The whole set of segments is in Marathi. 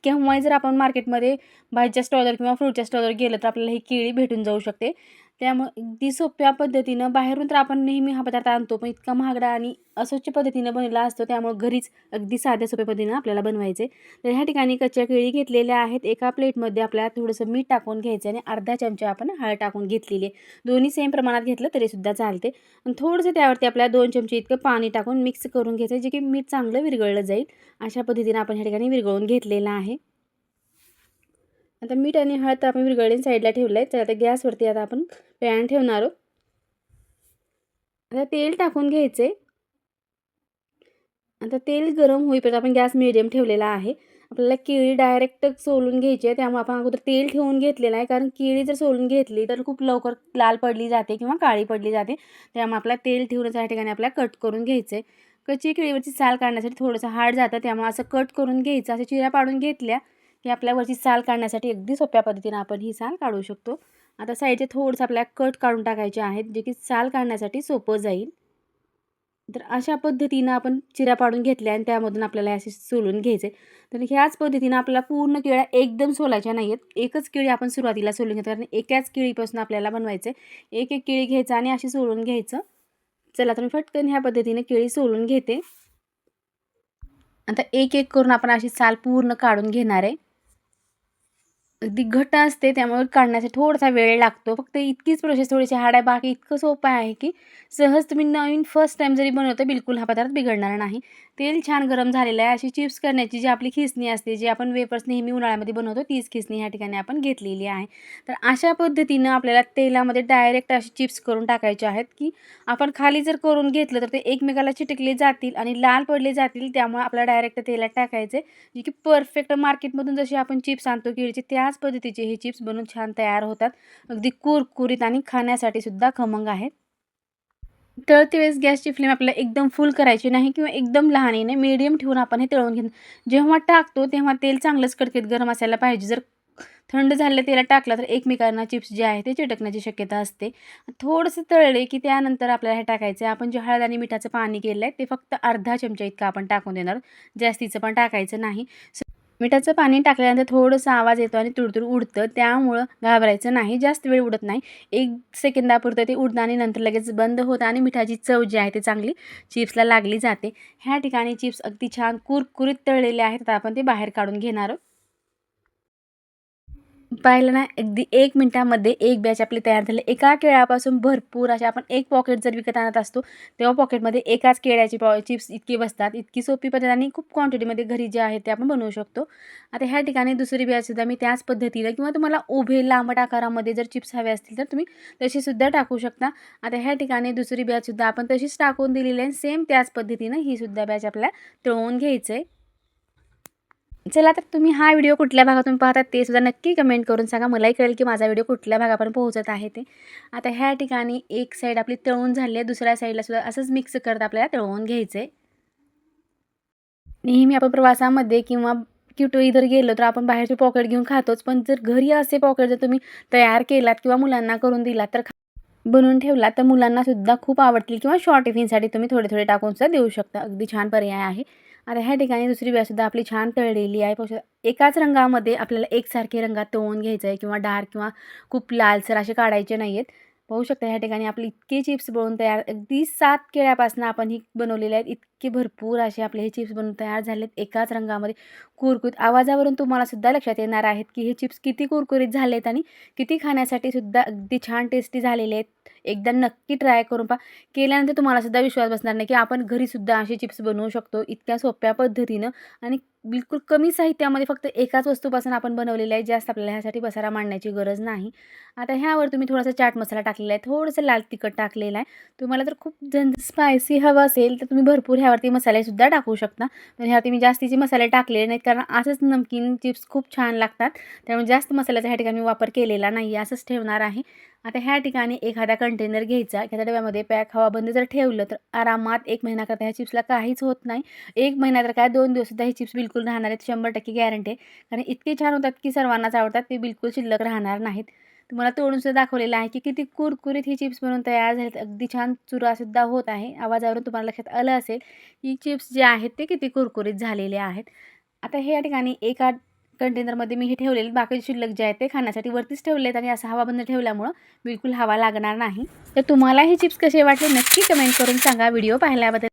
केव्हाही जर आपण मार्केटमध्ये भाजीच्या स्टॉलवर किंवा फ्रूटच्या स्टॉलवर गेलं तर आपल्याला ही केळी भेटून जाऊ शकते. त्यामुळे अगदी सोप्या पद्धतीनं बाहेरून तर आपण नेहमी हा पदार्थ आणतो, पण इतका महागडा आणि अस्वच्छ पद्धतीनं बनवला असतो, त्यामुळे घरीच अगदी साध्या सोप्या पद्धतीनं आपल्याला बनवायचे. तर ह्या ठिकाणी कच्च्या केळी घेतलेल्या आहेत. एका प्लेटमध्ये आपल्याला थोडंसं मीठ टाकून घ्यायचं आणि अर्धा चमचा आपण हळद टाकून घेतलेली आहे. दोन्ही सेम प्रमाणात घेतलं तरीसुद्धा चालते. आणि थोडंसं त्यावरती आपल्याला 2 चमचे इतकं पाणी टाकून मिक्स करून घ्यायचं, जे की मीठ चांगलं विरघळलं जाईल. अशा पद्धतीनं आपण ह्या ठिकाणी विरघळून घेतलेलं आहे. आता मीठ आणि हळद तर आपण विरघळून साईडला ठेवलं आहे. तर आता गॅसवरती आता आपण पॅन ठेवणार आहोत. आता तेल टाकून घ्यायचे. आता तेल गरम होईपर्यंत आपण गॅस मिडियम ठेवलेला आहे. आपल्याला केळी डायरेक्ट सोलून घ्यायची आहे, त्यामुळे आपण अगोदर तेल ठेवून घेतलेलं आहे. कारण केळी जर सोलून घेतली तर खूप लवकर लाल पडली जाते किंवा काळी पडली जाते. त्यामुळे आपल्याला तेल ठेवूनच या ठिकाणी आपल्याला कट करून घ्यायचं आहे. कच्ची केळीवरची साल काढण्यासाठी थोडंसं हार्ड जातं, त्यामुळे असं कट करून घ्यायचं. असं चिऱ्या पाडून घेतल्या की आपल्यावरची साल काढण्यासाठी अगदी सोप्या पद्धतीने आपण ही साल काढू शकतो. आता साईडचे थोडंसं आपल्याला कट काढून टाकायचे आहेत, जे की साल काढण्यासाठी सोपं जाईल. तर अशा पद्धतीनं आपण चिऱ्या पाडून घेतल्या आणि त्यामधून आपल्याला असे सोलून घ्यायचे. तर ह्याच पद्धतीनं आपल्याला पूर्ण केळ्या एकदम सोलायच्या नाही आहेत. एकच केळी आपण सुरुवातीला सोलून घेतो, कारण एकाच केळीपासून आपल्याला बनवायचं आहे. एक एक केळी घ्यायचं आणि अशी सोलून घ्यायचं. चला तर मी फटकन ह्या पद्धतीने केळी सोलून घेते. आता एक एक करून आपण अशी साल पूर्ण काढून घेणार आहे. अगदी घट्ट असते, त्यामुळे काढण्यासाठी थोडासा वेळ लागतो. फक्त इतकीच प्रोसेस थोडीशी हार्ड आहे. बाकी इतकं सोपं आहे की सहज तुम्ही नवीन फर्स्ट टाईम जरी बनवता बिलकुल हा पदार्थ बिघडणार नाही. तेल छान गरम झालेलं आहे. अशी चिप्स करण्याची जी आपली खिसणी असते, जी आपण वेफर्स नेहमी उन्हाळ्यामध्ये बनवतो, तीच खिसणी ह्या ठिकाणी आपण घेतलेली आहे. तर अशा पद्धतीनं आपल्याला तेलामध्ये डायरेक्ट अशी चिप्स करून टाकायचे आहेत, की आपण खाली जर करून घेतलं तर ते एकमेकाला चिटकले जातील आणि लाल पडले जातील. त्यामुळे आपल्याला डायरेक्ट तेलात टाकायचे, जे की परफेक्ट मार्केटमधून जशी आपण चिप्स आणतो केळीचे त्याच पद्धतीचे हे चिप्स बनवून छान तयार होतात. अगदी कुरकुरीत आणि खाण्यासाठी सुद्धा खमंग आहेत. तळते वेळेस गॅसची फ्लेम आपल्याला एकदम फुल करायची नाही किंवा एकदम लहानही नाही, मीडियम ठेवून आपण हे तळून घेऊ. जेव्हा टाकतो तेव्हा तेल चांगलंच कडकडीत गरम असायला पाहिजे. जर थंड झालेल्या तेलात टाकला तर एकमेकांना चिप्स जे आहे ते चिटकण्याची शक्यता असते. थोडंसं तळले की त्यानंतर आपल्याला हे टाकायचं आहे. आपण जे हळद आणि मिठाचं पाणी केलं आहे ते फक्त अर्धा चमचा इतकं आपण टाकून देणार, जास्तीचं पण टाकायचं नाही. मिठाचं पाणी टाकल्यानंतर थोडंसं आवाज येतो आणि तुडतुड उडतं, त्यामुळं घाबरायचं नाही. जास्त वेळ उडत नाही. 1 सेकंदापुरतं ते उडतं आणि नंतर लगेच बंद होतं आणि मिठाची चव जी आहे ती चांगली चिप्सला लागली जाते. ह्या ठिकाणी चिप्स अगदी छान कुरकुरीत तळलेले आहेत. आता आपण ते बाहेर काढून घेणार आहोत. पाहिलं ना, अगदी 1 मिनिटामध्ये एक बॅच आपली तयार झाली. एका केळ्यापासून भरपूर अशा आपण एक पॉकेट जर विकत आणत असतो, तेव्हा पॉकेटमध्ये एकाच केळ्याची चिप्स इतकी बसतात. इतकी सोपी पद्धत आणि खूप क्वांटिटीमध्ये घरी जे आहे ते आपण बनवू शकतो. आता ह्या ठिकाणी दुसरी बॅचसुद्धा मी त्याच पद्धतीनं किंवा तुम्हाला उभे लांबट आकारामध्ये जर चिप्स हवे असतील तर तुम्ही तसेसुद्धा टाकू शकता. आता ह्या ठिकाणी दुसरी बॅचसुद्धा आपण तशीच टाकून दिलेली आहे. सेम त्याच पद्धतीनं ही सुद्धा बॅच आपल्याला तळून घ्यायचं आहे. चला तर तुम्ही हा व्हिडिओ कुठल्या भागातून पाहतात ते सुद्धा नक्की कमेंट करून सांगा. मलाही कळेल की माझा व्हिडिओ कुठल्या भागापर्यंत पोहोचत आहे ते. आता ह्या ठिकाणी एक साईड आपली तळून झाली आहे, दुसऱ्या साईडला सुद्धा असंच मिक्स करत आपल्याला तळून घ्यायचं आहे. नेहमी आपण प्रवासामध्ये किंवा कुठेही जर गेलो तर आपण बाहेरचे पॉकेट घेऊन खातोच. पण जर घरी असे पॉकेट जर तुम्ही तयार केलात किंवा मुलांना करून दिलात तर बनवून ठेवला तर मुलांनासुद्धा खूप आवडतील किंवा शॉर्ट टिफिनसाठी तुम्ही थोडे-थोडे टाकूनसुद्धा देऊ शकता. अगदी छान पर्याय आहे. आता ह्या ठिकाणी दुसरी बॅचसुद्धा आपली छान तळलेली आहे. पाहू शकता एकाच रंगामध्ये आपल्याला एकसारखे रंगात तळून घ्यायचं आहे किंवा डार्क किंवा खूप लालसर असे काढायचे नाही आहेत. पाहू शकता ह्या ठिकाणी आपले इतके चिप्स बनवून तयार अगदी 7 केळ्यापासून आपण ही बनवलेले आहेत. इतके भरपूर असे आपले हे चिप्स बनवून तयार झालेत एकाच रंगामध्ये. कुरकुरीत आवाजावरून तुम्हाला सुद्धा लक्षात येणार आहेत की हे चिप्स किती कुरकुरीत झालेत आणि किती खाण्यासाठी सुद्धा अगदी छान टेस्टी झालेले आहेत. एकदा नक्की ट्राय करून पहा. केल्यानंतर तुम्हाला सुद्धा विश्वास बसणार नाही की आपण घरीसुद्धा असे चिप्स बनवू शकतो इतक्या सोप्या पद्धतीनं आणि बिलकुल कमी साहित्यामध्ये फक्त एकाच वस्तूपासून आपण बनवलेले आहे. जास्त आपल्याला ह्यासाठी पसारा मांडण्याची गरज नाही. आता ह्यावर तुम्ही थोडासा चाट मसाला टाकलेला आहे, थोडंसं लाल तिखट टाकलेलं आहे. तुम्हाला जर खूप स्पायसी हवं असेल तर तुम्ही भरपूर ह्यावरती मसालेसुद्धा टाकू शकता. पण ह्यावरती मी जास्तीचे मसाले टाकलेले नाहीत, कारण असंच नमकीन चिप्स खूप छान लागतात. त्यामुळे जास्त मसाल्याचा ह्या ठिकाणी मी वापर केलेला नाही, असंच ठेवणार आहे. आता ह्या ठिकाणी एखादा कंटेनर घ्यायचा, एखाद्या डब्यामध्ये पॅक हवाबंद जर ठेवलं तर आरामात 1 महिना करता ह्या चिप्सला काहीच होत नाही. 1 महिना तर काय 2 दिवससुद्धा हे चिप्स बिलकुल राहणार आहेत. 100% गॅरंटी आहे. कारण इतके छान होतात की सर्वांनाच आवडतात. ते बिलकुल शिल्लक राहणार नाहीत. तुम्हाला तोडूनसुद्धा दाखवलेलं आहे की किती कुरकुरीत ही चिप्स बनवून तयार झालेत. अगदी छान चुरासुद्धा होत आहे. आवाजावरून तुम्हाला लक्षात आलं असेल की चिप्स जे आहेत ते किती कुरकुरीत झालेले आहेत. आता हे या ठिकाणी एका कंटेनरमध्ये मी हे ठेवलेले बाकीचे शिल्लक जे आहेत ते खाण्यासाठी वरतीच ठेवले आहेत आणि असं हवाबंद ठेवल्यामुळं बिलकुल हवा लागणार नाही. तर तुम्हाला हे चिप्स कसे वाटले नक्की कमेंट करून सांगा. व्हिडिओ पाहिल्याबद्दल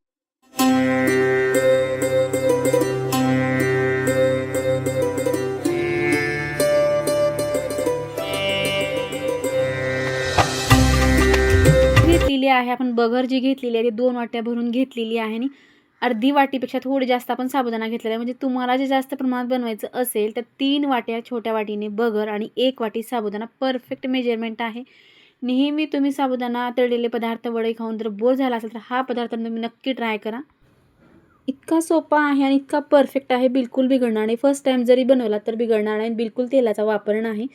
घेतलेली आहे आपण बगर जी घेतलेली आहे ती 2 वाट्या भरून घेतलेली आहे आणि अर्धी वाटीपेक्षा थोडी जास्त आपण साबुदाणा घेतलेला आहे. म्हणजे तुम्हाला जे जास्त प्रमाणात बनवायचं असेल तर 3 वाट्या छोट्या वाटीने बगर आणि 1 वाटी साबुदाणा परफेक्ट मेजरमेंट आहे. नेहमी तुम्ही साबुदाणा तळलेले पदार्थ वडे खाऊन जर बोर झाला असेल तर हा पदार्थ तुम्ही नक्की ट्राय करा. इतका सोपा आहे आणि इतका परफेक्ट आहे, बिलकुल बिघडणार नाही. फर्स्ट टाईम जरी बनवला तर बिघडणार नाही. बिलकुल तेलाचा वापर नाही.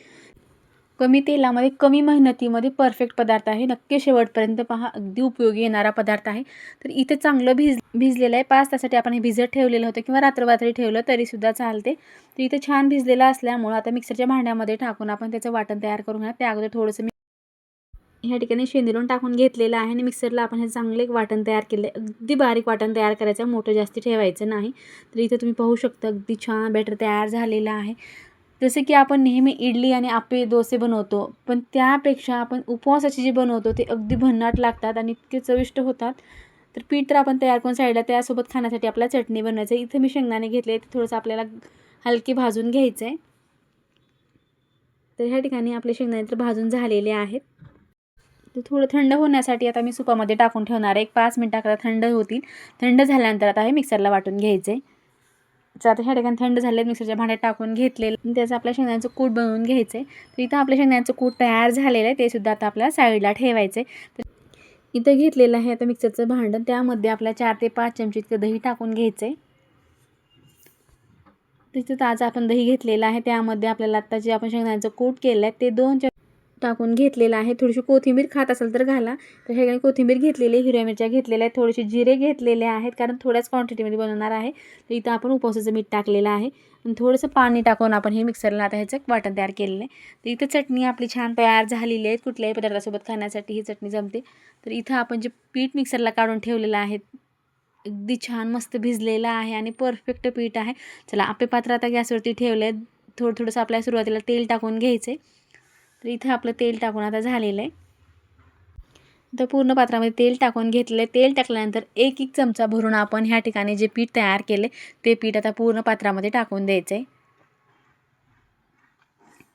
कमी तेलामध्ये कमी मेहनतीमध्ये परफेक्ट पदार्थ आहे. नक्की शेवटपर्यंत पहा, अगदी उपयोगी येणारा पदार्थ आहे. तर इथे चांगलं भिजलेलं आहे. 5 तासासाठी आपण हे भिजत ठेवलेलं होतं किंवा रात्ररात्री ठेवलं तरीसुद्धा चालते. तर इथे छान भिजलेलं असल्यामुळं आता मिक्सरच्या भांड्यामध्ये टाकून आपण त्याचं वाटण तयार करून घ्या. त्या अगोदर थोडंसं मी ह्या ठिकाणी शेंदूर टाकून घेतलेलं आहे आणि मिक्सरला आपण हे चांगले वाटण तयार केलं आहे. अगदी बारीक वाटण तयार करायचं, मोठं जास्ती ठेवायचं नाही. तर इथे तुम्ही पाहू शकता अगदी छान बॅटर तयार झालेलं आहे. जसे की आपण नेहमी इडली आणि आप्पे डोसे बनवतो, पण त्यापेक्षा आपण उपवासाचे जे बनवतो ते अगदी भन्नाट लागतात आणि इतके चविष्ट होतात. तर पीठ तर आपण तयार करून साईडला, त्यासोबत खाण्यासाठी आपल्याला चटणी बनवायचं आहे. इथे मी शेंगदाणे घेतले, ते थोडंसं आपल्याला हलके भाजून घ्यायचं आहे. तर ह्या ठिकाणी आपले शेंगदाणे तर भाजून झालेले आहेत. ते थोडं थंड होण्यासाठी आता मी सुपामध्ये टाकून ठेवणार आहे. एक 5 मिनिटाकरता थंड होतील. थंड झाल्यानंतर आता हे मिक्सरला वाटून घ्यायचं आहे. तर आता ह्या ठिकाणी थंड झाले, मिक्सरच्या भांड्यात टाकून घेतलेलं, त्याचं आपल्या शेंगदाण्याचं कूट बनवून घ्यायचं आहे. तर इथं आपल्या शेंगदाण्याचं कूट तयार झालेलं आहे, ते सुद्धा आता आपल्याला साईडला ठेवायचं आहे. तर इथं घेतलेलं आहे आता मिक्सरचं भांडं, त्यामध्ये आपल्या 4 ते 5 चमचे इतकं दही टाकून घ्यायचं आहे. तिथं ताजं आपण दही घेतलेलं आहे, त्यामध्ये आपल्याला आता जे आपण शेंगदाण्याचं कूट केलं आहे ते 2 चमचे टाकून घेतलेलं आहे. थोडीशी कोथिंबीर खात असेल तर घाला. तर ह्या ठिकाणी कोथिंबीर घेतलेली, हिरव्या मिरच्या घेतलेल्या आहेत, थोडेसे जिरे घेतलेले आहेत कारण थोड्याच क्वांटिटीमध्ये बनवणार आहे. तर इथं आपण उपवासाचं मीठ टाकलेलं आहे आणि थोडंसं पाणी टाकून आपण हे मिक्सरला आता ह्याचं वाटण तयार केलेलं आहे. तर इथं चटणी आपली छान तयार झालेली आहे. कुठल्याही पदार्थासोबत खाण्यासाठी ही चटणी जमते. तर इथं आपण जे पीठ मिक्सरला काढून ठेवलेलं आहे अगदी छान मस्त भिजलेलं आहे आणि परफेक्ट पीठ आहे. चला आप्पे पात्र आता गॅसवरती ठेवलं आहे. थोडंसं आपल्याला सुरुवातीला तेल टाकून घ्यायचं आहे. तर इथं आपलं तेल टाकून आता झालेलं आहे. तर पूर्ण पात्रामध्ये तेल टाकून घेतलं आहे. तेल टाकल्यानंतर 1 चमचा भरून आपण ह्या ठिकाणी जे पीठ तयार केले ते पीठ आता पूर्ण पात्रामध्ये टाकून द्यायचं आहे.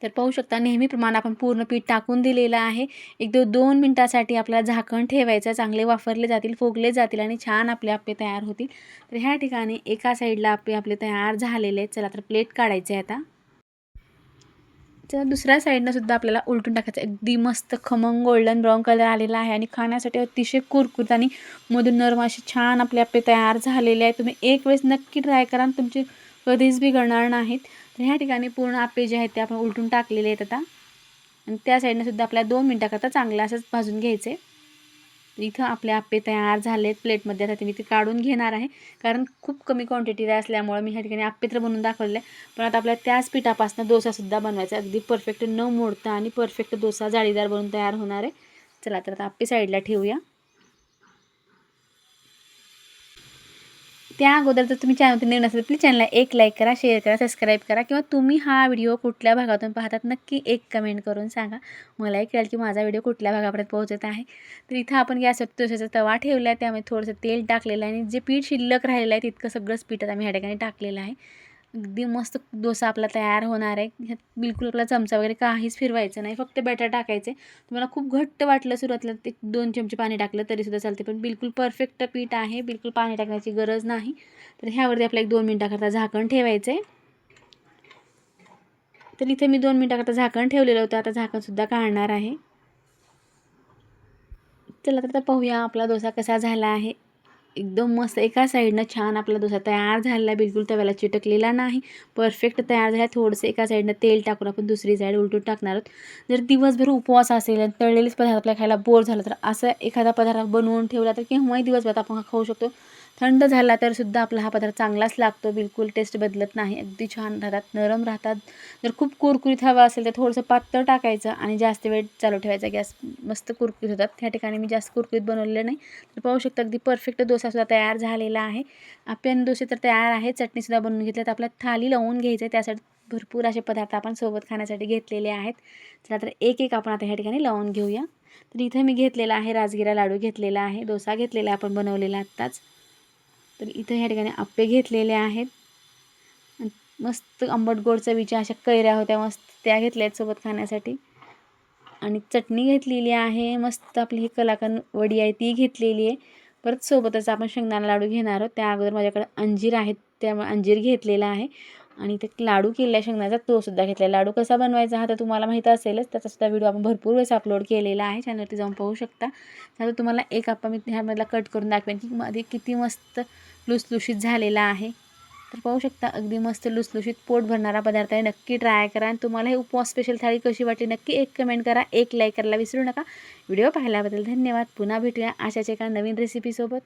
तर पाहू शकता नेहमीप्रमाणे आपण पूर्ण पीठ टाकून दिलेलं आहे. 1-2 मिनटासाठी आपल्याला झाकण ठेवायचं, चांगले वाफरले जातील, फुगले जातील आणि छान आपले आप्पे तयार होतील. तर ह्या ठिकाणी एका साईडला आप्पे आपले तयार झालेले आहेत. चला तर प्लेट काढायचे आहे आता. तर दुसऱ्या साईडनं सुद्धा आपल्याला उलटून टाकायचं. अगदी मस्त खमंग गोल्डन ब्राऊन कलर आलेला आहे आणि खाण्यासाठी अतिशय कुरकुरीत आणि मधून नरम असे छान आपले आप्पे तयार झालेले आहेत. तुम्ही एक वेळेस नक्की ट्राय करा आणि तुमचे कधीच बिघडणार नाहीत. तर ह्या ठिकाणी पूर्ण आप्पे जे आहेत ते आपण उलटून टाकलेले आहेत आता आणि त्या साईडनं सुद्धा आपल्याला 2 मिनटाकरता चांगलं असंच भाजून घ्यायचे. इथं आपले आप्पे तयार झालेत प्लेटमध्ये. आता मी ते काढून घेणार आहे कारण खूप कमी क्वांटिटी असल्यामुळे मी ह्या ठिकाणी आप्पे तर बनवून दाखवले आहे. पण आता आपल्याला त्याच पिठापासून डोसासुद्धा बनवायचा आहे. अगदी परफेक्ट न मोडता आणि परफेक्ट डोसा जाळीदार बनून तयार होणार आहे. चला तर आता आप्पे साईडला ठेवूया. त्या अगोदर जर तुम्ही चॅनलवरती नवीन असेल तर प्लीज चॅनलला एक लाईक करा, शेअर करा, सबस्क्राईब करा किंवा तुम्ही हा व्हिडिओ कुठल्या भागातून पाहतात नक्की एक कमेंट करून सांगा. मलाही कळेल की माझा व्हिडिओ कुठल्या भागापर्यंत पोहोचत आहे. तर इथं आपण गॅसवरती डोशाचा तवा ठेवला आहे, त्यामध्ये थोडंसं तेल टाकलेलं आहे आणि जे पीठ शिल्लक राहिलेलं आहे तितकं सगळंच पीठ आम्ही ह्या ठिकाणी टाकलेलं आहे. अगदी मस्त डोसा आपला तयार होणार आहे. ह्यात बिलकुल आपला चमचा वगैरे काहीच फिरवायचं नाही, फक्त बॅटर टाकायचे. तुम्हाला खूप घट्ट वाटलं सुरुवातीला ते 2 चमचे पाणी टाकलं तरीसुद्धा चालते, पण बिलकुल परफेक्ट पीठ आहे, बिलकुल पाणी टाकण्याची गरज नाही. तर ह्यावरती आपल्या 1-2 मिनटाकरता झाकण ठेवायचं आहे. तर इथे मी 2 मिनटाकरता झाकण ठेवलेलं होतं, आता झाकणसुद्धा काढणार आहे. चला तर आता पाहूया आपला डोसा कसा झाला आहे. एकदम मस्त एका साईडनं छान आपला डोसा तयार झालेला आहे, बिलकुल तव्याला चिटकलेला नाही, परफेक्ट तयार झाला. थोडंसं एका साईडनं तेल टाकून आपण दुसरी साईड उलटून टाकणार आहोत. जर दिवसभर उपवास असेल आणि तळलेलेच पदार्थ आपल्याला खायला बोर झालं तर असं एखादा पदार्थ बनवून ठेवला तर केव्हाही दिवसभर आपण खाऊ शकतो. थंड झाला तर सुद्धा आपला हा पदार्थ चांगलाच लागतो, बिलकुल टेस्ट बदलत नाही, अगदी छान राहतात, नरम राहतात. जर खूप कुरकुरीत हवा असेल तर थोडंसं पातळ टाकायचं आणि जास्त वेळ चालू ठेवायचा गॅस, मस्त कुरकुरीत होतात. त्या ठिकाणी मी जास्त कुरकुरीत बनवलेलं नाही. तर पाहू शकता अगदी परफेक्ट डोसासुद्धा तयार झालेला आहे. आप्पे आणि डोसे तर तयार आहे. चटणीसुद्धा बनवून घेतल्यात. आपल्याला थाली लावून घ्यायचं आहे, त्यासाठी भरपूर असे पदार्थ आपण सोबत खाण्यासाठी घेतलेले आहेत. चला तर एक आपण आता ह्या ठिकाणी लावून घेऊया. तर इथं मी घेतलेला आहे राजगिरा लाडू घेतलेला आहे, डोसा घेतलेला आहे आपण बनवलेला आत्ताच. तर इथं ह्या ठिकाणी आप्पे घेतलेले आहेत. मस्त आंबट गोड चवीच्या अशा कैऱ्या होत्या मस्त, त्या घेतल्या आहेत सोबत खाण्यासाठी. आणि चटणी घेतलेली आहे, मस्त आपली ही कलाकंद वडी आहे ती घेतलेली आहे. परत सोबतच आपण शेंगदाणा लाडू घेणार आहोत. त्या अगोदर माझ्याकडे अंजीर आहेत, त्यामुळे अंजीर घेतलेला आहे. आणि ते लाडू केलेला शेंगदाण्याचा तो सुद्धा घेतला. लाडू कसा बनवायचा हा तर तुम्हाला माहीत असेलच, त्याचा सुद्धा व्हिडिओ आपण भरपूर वेळेस अपलोड केलेला आहे, चॅनलवरती जाऊन पाहू शकता. आता तुम्हाला एक आप्पा मी ह्यामधला कट करून दाखवेन की मध्ये किती मस्त लुसलुशीत झालेला आहे. तर पाहू शकता अगदी मस्त लुसलुशीत पोट भरणारा पदार्थ आहे. नक्की ट्राय करा. आणि तुम्हाला हे उपवास स्पेशल थाळी कशी वाटली नक्की एक कमेंट करा, एक लाईक करायला विसरू नका. व्हिडिओ पाहिल्याबद्दल धन्यवाद. पुन्हा भेटूया अशाच एका नवीन रेसिपीसोबत.